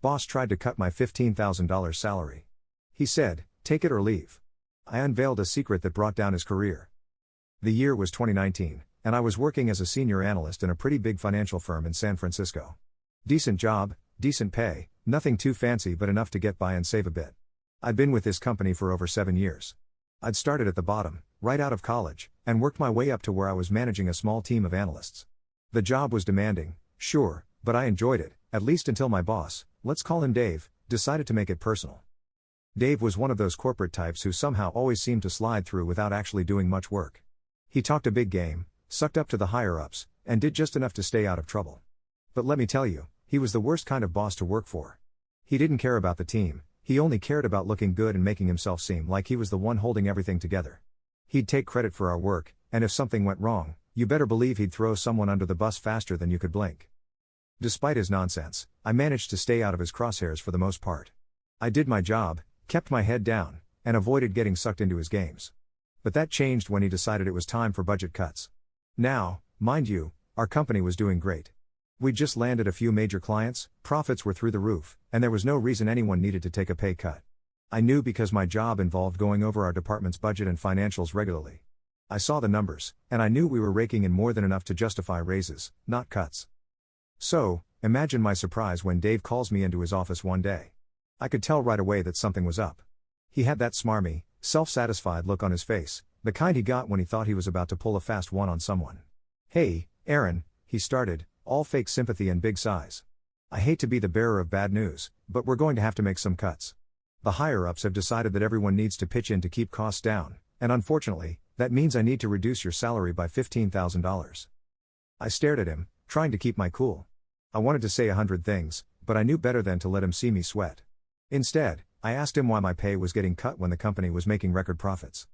Boss tried to cut my $15,000 salary. He said, "Take it or leave." I unveiled a secret that brought down his career. The year was 2019, and I was working as a senior analyst in a pretty big financial firm in San Francisco. Decent job, decent pay, nothing too fancy but enough to get by and save a bit. I'd been with this company for over 7 years. I'd started at the bottom, right out of college, and worked my way up to where I was managing a small team of analysts. The job was demanding, sure, but I enjoyed it, at least until my boss, let's call him Dave, decided to make it personal. Dave was one of those corporate types who somehow always seemed to slide through without actually doing much work. He talked a big game, sucked up to the higher-ups, and did just enough to stay out of trouble. But let me tell you, he was the worst kind of boss to work for. He didn't care about the team, he only cared about looking good and making himself seem like he was the one holding everything together. He'd take credit for our work, and if something went wrong, you better believe he'd throw someone under the bus faster than you could blink. Despite his nonsense, I managed to stay out of his crosshairs for the most part. I did my job, kept my head down, and avoided getting sucked into his games. But that changed when he decided it was time for budget cuts. Now, mind you, our company was doing great. We'd just landed a few major clients, profits were through the roof, and there was no reason anyone needed to take a pay cut. I knew because my job involved going over our department's budget and financials regularly. I saw the numbers, and I knew we were raking in more than enough to justify raises, not cuts. So, imagine my surprise when Dave calls me into his office one day. I could tell right away that something was up. He had that smarmy, self-satisfied look on his face, the kind he got when he thought he was about to pull a fast one on someone. "Hey, Aaron," he started, all fake sympathy and big sighs. "I hate to be the bearer of bad news, but we're going to have to make some cuts. The higher-ups have decided that everyone needs to pitch in to keep costs down, and unfortunately, that means I need to reduce your salary by $15,000. I stared at him, trying to keep my cool. I wanted to say 100 things, but I knew better than to let him see me sweat. Instead, I asked him why my pay was getting cut when the company was making record profits.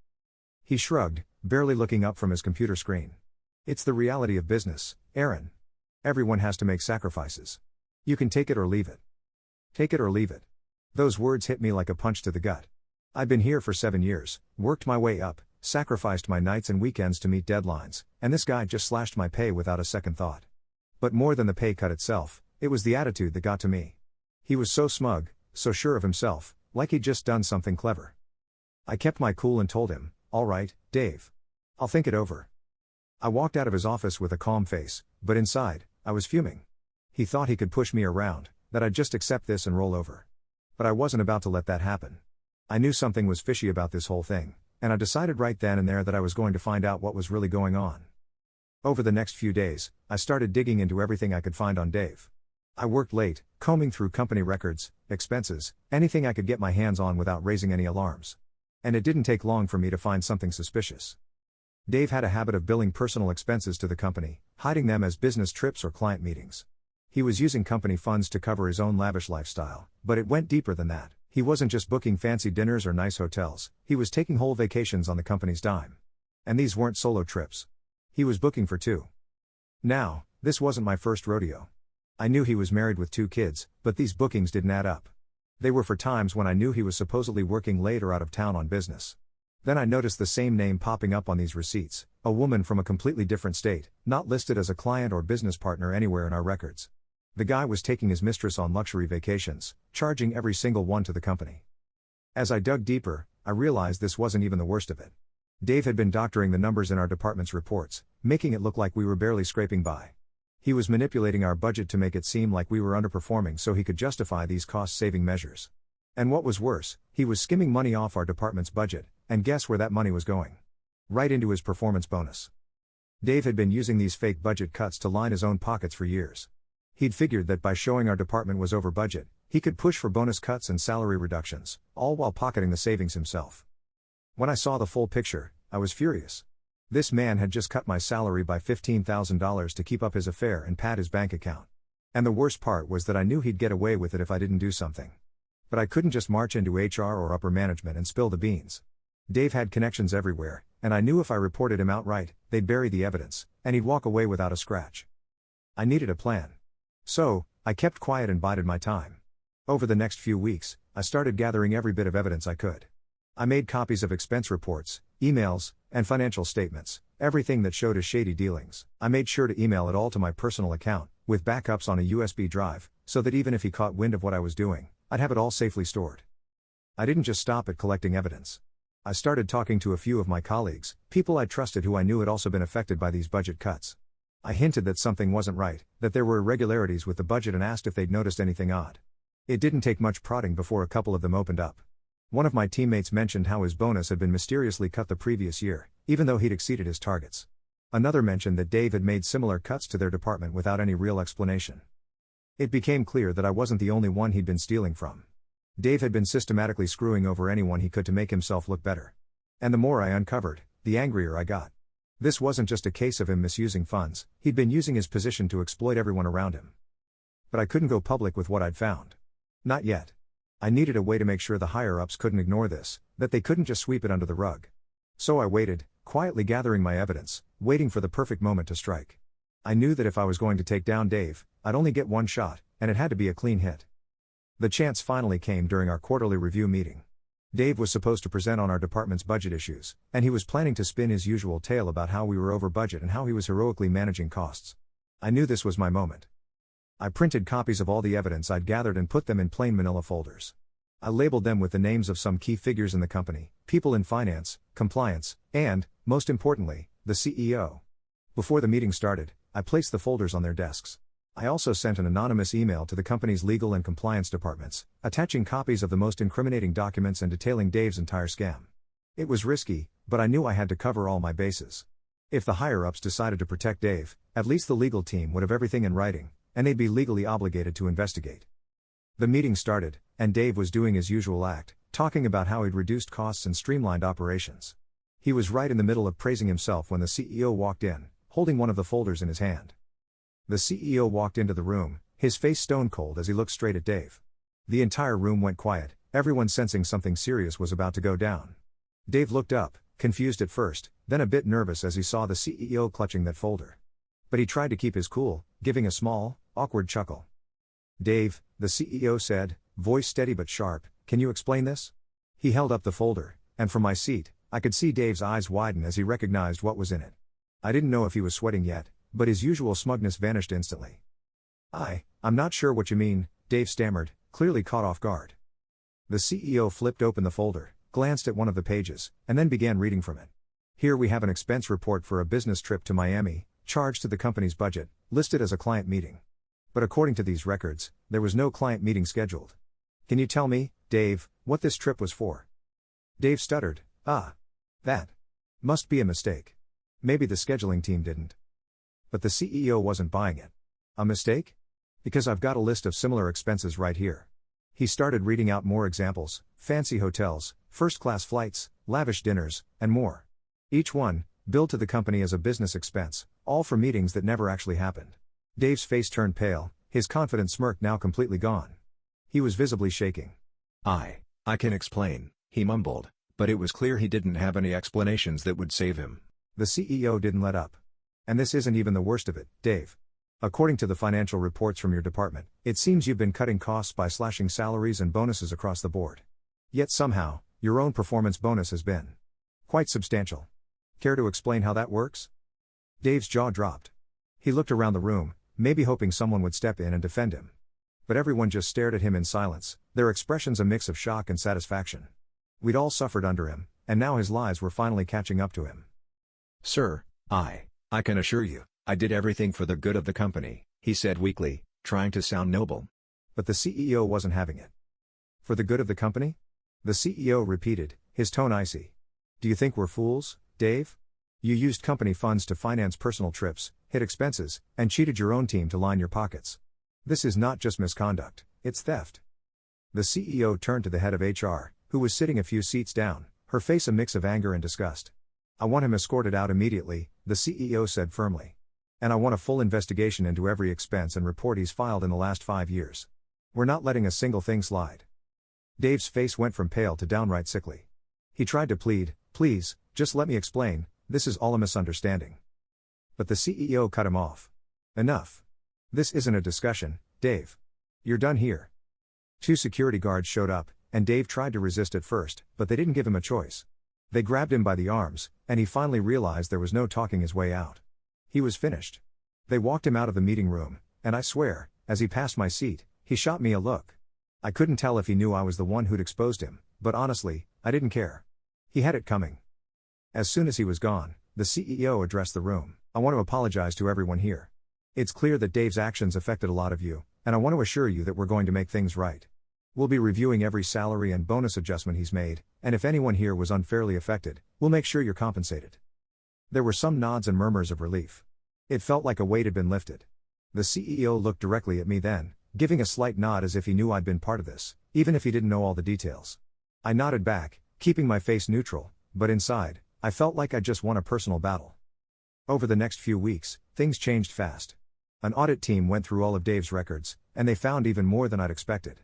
He shrugged, barely looking up from his computer screen. "It's the reality of business, Aaron. Everyone has to make sacrifices. You can take it or leave it." Take it or leave it. Those words hit me like a punch to the gut. I'd been here for 7 years, worked my way up, sacrificed my nights and weekends to meet deadlines, and this guy just slashed my pay without a second thought. But more than the pay cut itself, it was the attitude that got to me. He was so smug, so sure of himself, like he'd just done something clever. I kept my cool and told him, "All right, Dave. I'll think it over." I walked out of his office with a calm face, but inside, I was fuming. He thought he could push me around, that I'd just accept this and roll over. But I wasn't about to let that happen. I knew something was fishy about this whole thing, and I decided right then and there that I was going to find out what was really going on. Over the next few days, I started digging into everything I could find on Dave. I worked late, combing through company records, expenses, anything I could get my hands on without raising any alarms. And it didn't take long for me to find something suspicious. Dave had a habit of billing personal expenses to the company, hiding them as business trips or client meetings. He was using company funds to cover his own lavish lifestyle, but it went deeper than that. He wasn't just booking fancy dinners or nice hotels, he was taking whole vacations on the company's dime. And these weren't solo trips. He was booking for 2. Now, this wasn't my first rodeo. I knew he was married with 2 kids, but these bookings didn't add up. They were for times when I knew he was supposedly working late or out of town on business. Then I noticed the same name popping up on these receipts, a woman from a completely different state, not listed as a client or business partner anywhere in our records. The guy was taking his mistress on luxury vacations, charging every single one to the company. As I dug deeper, I realized this wasn't even the worst of it. Dave had been doctoring the numbers in our department's reports, making it look like we were barely scraping by. He was manipulating our budget to make it seem like we were underperforming so he could justify these cost-saving measures. And what was worse, he was skimming money off our department's budget, and guess where that money was going? Right into his performance bonus. Dave had been using these fake budget cuts to line his own pockets for years. He'd figured that by showing our department was over budget, he could push for bonus cuts and salary reductions, all while pocketing the savings himself. When I saw the full picture, I was furious. This man had just cut my salary by $15,000 to keep up his affair and pad his bank account. And the worst part was that I knew he'd get away with it if I didn't do something. But I couldn't just march into HR or upper management and spill the beans. Dave had connections everywhere, and I knew if I reported him outright, they'd bury the evidence, and he'd walk away without a scratch. I needed a plan. So, I kept quiet and bided my time. Over the next few weeks, I started gathering every bit of evidence I could. I made copies of expense reports, emails, and financial statements, everything that showed his shady dealings. I made sure to email it all to my personal account, with backups on a USB drive, so that even if he caught wind of what I was doing, I'd have it all safely stored. I didn't just stop at collecting evidence. I started talking to a few of my colleagues, people I trusted who I knew had also been affected by these budget cuts. I hinted that something wasn't right, that there were irregularities with the budget, and asked if they'd noticed anything odd. It didn't take much prodding before a couple of them opened up. One of my teammates mentioned how his bonus had been mysteriously cut the previous year, even though he'd exceeded his targets. Another mentioned that Dave had made similar cuts to their department without any real explanation. It became clear that I wasn't the only one he'd been stealing from. Dave had been systematically screwing over anyone he could to make himself look better. And the more I uncovered, the angrier I got. This wasn't just a case of him misusing funds, he'd been using his position to exploit everyone around him. But I couldn't go public with what I'd found. Not yet. I needed a way to make sure the higher-ups couldn't ignore this, that they couldn't just sweep it under the rug. So I waited, quietly gathering my evidence, waiting for the perfect moment to strike. I knew that if I was going to take down Dave, I'd only get one shot, and it had to be a clean hit. The chance finally came during our quarterly review meeting. Dave was supposed to present on our department's budget issues, and he was planning to spin his usual tale about how we were over budget and how he was heroically managing costs. I knew this was my moment. I printed copies of all the evidence I'd gathered and put them in plain manila folders. I labeled them with the names of some key figures in the company, people in finance, compliance, and, most importantly, the CEO. Before the meeting started, I placed the folders on their desks. I also sent an anonymous email to the company's legal and compliance departments, attaching copies of the most incriminating documents and detailing Dave's entire scam. It was risky, but I knew I had to cover all my bases. If the higher-ups decided to protect Dave, at least the legal team would have everything in writing, and they'd be legally obligated to investigate. The meeting started, and Dave was doing his usual act, talking about how he'd reduced costs and streamlined operations. He was right in the middle of praising himself when the CEO walked in, holding one of the folders in his hand. The CEO walked into the room, his face stone cold as he looked straight at Dave. The entire room went quiet, everyone sensing something serious was about to go down. Dave looked up, confused at first, then a bit nervous as he saw the CEO clutching that folder. But he tried to keep his cool, giving a small, awkward chuckle. "Dave," the CEO said, voice steady but sharp, "can you explain this?" He held up the folder, and from my seat, I could see Dave's eyes widen as he recognized what was in it. I didn't know if he was sweating yet, but his usual smugness vanished instantly. I'm not sure what you mean," Dave stammered, clearly caught off guard. The CEO flipped open the folder, glanced at one of the pages, and then began reading from it. "Here we have an expense report for a business trip to Miami, charged to the company's budget, listed as a client meeting. But according to these records, there was no client meeting scheduled. Can you tell me, Dave, what this trip was for?" Dave stuttered, that must be a mistake. Maybe the scheduling team didn't." But the CEO wasn't buying it. "A mistake? Because I've got a list of similar expenses right here." He started reading out more examples: fancy hotels, first-class flights, lavish dinners, and more. Each one, billed to the company as a business expense, all for meetings that never actually happened. Dave's face turned pale, his confident smirk now completely gone. He was visibly shaking. I can explain," he mumbled, but it was clear he didn't have any explanations that would save him. The CEO didn't let up. "And this isn't even the worst of it, Dave. According to the financial reports from your department, it seems you've been cutting costs by slashing salaries and bonuses across the board. Yet somehow, your own performance bonus has been quite substantial. Care to explain how that works?" Dave's jaw dropped. He looked around the room, maybe hoping someone would step in and defend him. But everyone just stared at him in silence, their expressions a mix of shock and satisfaction. We'd all suffered under him, and now his lies were finally catching up to him. "Sir, I can assure you, I did everything for the good of the company," he said weakly, trying to sound noble. But the CEO wasn't having it. "For the good of the company?" The CEO repeated, his tone icy. "Do you think we're fools, Dave? You used company funds to finance personal trips, hid expenses, and cheated your own team to line your pockets. This is not just misconduct, it's theft." The CEO turned to the head of HR, who was sitting a few seats down, her face a mix of anger and disgust. "I want him escorted out immediately," the CEO said firmly. "And I want a full investigation into every expense and report he's filed in the last 5 years. We're not letting a single thing slide." Dave's face went from pale to downright sickly. He tried to plead, "Please, just let me explain, this is all a misunderstanding." But the CEO cut him off. "Enough. This isn't a discussion, Dave. You're done here." 2 security guards showed up, and Dave tried to resist at first, but they didn't give him a choice. They grabbed him by the arms, and he finally realized there was no talking his way out. He was finished. They walked him out of the meeting room, And I swear, as he passed my seat, he shot me a look. I couldn't tell if he knew I was the one who'd exposed him, but honestly, I didn't care. He had it coming. As soon as he was gone, the CEO addressed the room. I want to apologize to everyone here. It's clear that Dave's actions affected a lot of you, and I want to assure you that we're going to make things right. We'll be reviewing every salary and bonus adjustment he's made, and if anyone here was unfairly affected, we'll make sure you're compensated. There were some nods and murmurs of relief. It felt like a weight had been lifted. The CEO looked directly at me then, giving a slight nod as if he knew I'd been part of this, even if he didn't know all the details. I nodded back, keeping my face neutral, but inside, I felt like I'd just won a personal battle. Over the next few weeks, things changed fast. An audit team went through all of Dave's records, and they found even more than I'd expected.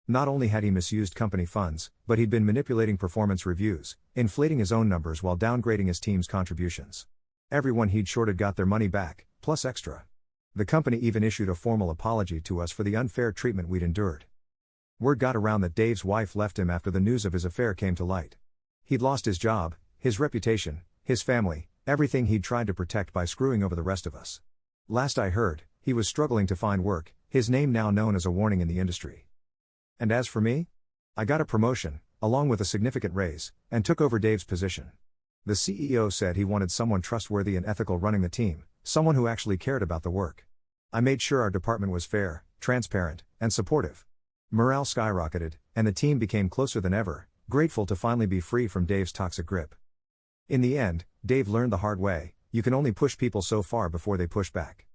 Not only had he misused company funds, but he'd been manipulating performance reviews, inflating his own numbers while downgrading his team's contributions. Everyone he'd shorted got their money back, plus extra. The company even issued a formal apology to us for the unfair treatment we'd endured. Word got around that Dave's wife left him after the news of his affair came to light. He'd lost his job, his reputation, his family, everything he'd tried to protect by screwing over the rest of us. Last I heard, he was struggling to find work, his name now known as a warning in the industry. And as for me? I got a promotion, along with a significant raise, and took over Dave's position. The CEO said he wanted someone trustworthy and ethical running the team, someone who actually cared about the work. I made sure our department was fair, transparent, and supportive. Morale skyrocketed, and the team became closer than ever, grateful to finally be free from Dave's toxic grip. In the end, Dave learned the hard way, you can only push people so far before they push back.